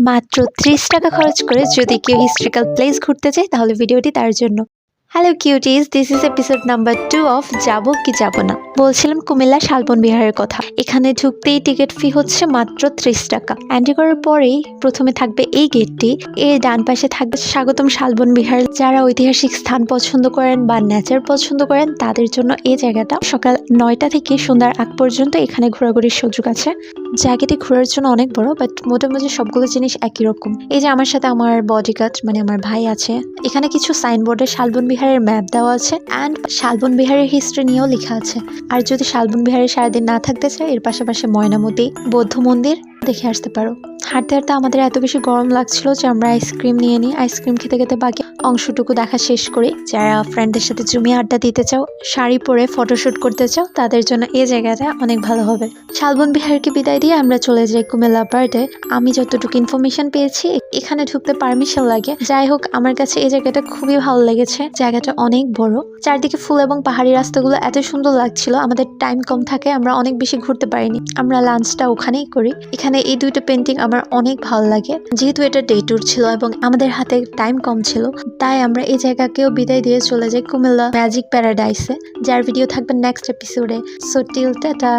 মাত্র 30 টাকা খরচ করে যদি কেউ হিস্ট্রিক্যাল প্লেস ঘুরতে চায় তাহলে ভিডিওটি তার জন্য। Hello cuties, this is episode number 2 of যাবো কি যাবো না। বলছিলাম কুমিল্লা শালবন বিহারের কথা। এখানে ঢুকতেই টিকিট ফি হচ্ছে মাত্র 30 টাকা। এন্ট্রি করার পরেই প্রথমে থাকবে এই গেটটি, এর ডান পাশে থাকবে স্বাগতম শালবন বিহার। যারা ঐতিহাসিক স্থান পছন্দ করেন বা নেচার পছন্দ করেন তাদের জন্য এই জায়গাটা সকাল 9টা থেকে সন্ধ্যার আগ পর্যন্ত এখানে ঘোরাঘুরির সুযোগ আছে। জায়গাটি ঘোরার জন্য অনেক বড়, বাট মোটামুটি সবগুলো জিনিস একই রকম। এই যে আমার সাথে আমার বডিগার্ড মানে আমার ভাই আছে। এখানে কিছু সাইনবোর্ডে শালবন বিহারের ম্যাপ দেওয়া আছে অ্যান্ড শালবন বিহারের হিস্ট্রি নিয়েও লেখা আছে। আর যদি শালবন বিহারে সারাদিন না থাকতে চায়, এর পাশাপাশি ময়নামতি বৌদ্ধ মন্দির দেখে আসতে পারো। হাঁটতে হাঁটতে আমাদের এত বেশি গরম লাগছিল যে আমরা আইসক্রিম নিয়ে নিই। আইসক্রিম খেতে খেতে বাকি অংশটুকু দেখা শেষ করি। যারা ফ্রেন্ডদের সাথে জমিয়ে আড্ডা দিতে চাও, শাড়ি পরে ফটোশুট করতে চাও, তাদের জন্য এই জায়গাটা অনেক ভালো হবে। শালবন বিহারকে বিদায় দিয়ে আমরা চলে যাই কুমিল্লা বার্ডে। আমি যতটুকু ইনফরমেশন পেয়েছি এখানে ঢুকতে পারমিশন লাগে। যাই হোক, আমার কাছে এই জায়গাটা খুবই ভালো লেগেছে। জায়গাটা অনেক বড়, চারদিকে ফুল এবং পাহাড়ি রাস্তাগুলো এত সুন্দর লাগছিল। আমাদের টাইম কম থাকে, আমরা অনেক বেশি ঘুরতে পারিনি। আমরা লাঞ্চটা ওখানেই করি। এখানে এই দুইটা পেন্টিং আমার অনেক ভালো লাগে। যেহেতু এটা ডে ট্যুর ছিল এবং আমাদের হাতে টাইম কম ছিল, তাই আমরা এই জায়গাকেও বিদায় দিয়ে চলে যাই কুমিল্লা ম্যাজিক প্যারাডাইসে, যার ভিডিও থাকবে নেক্সট এপিসোডে। So till tata.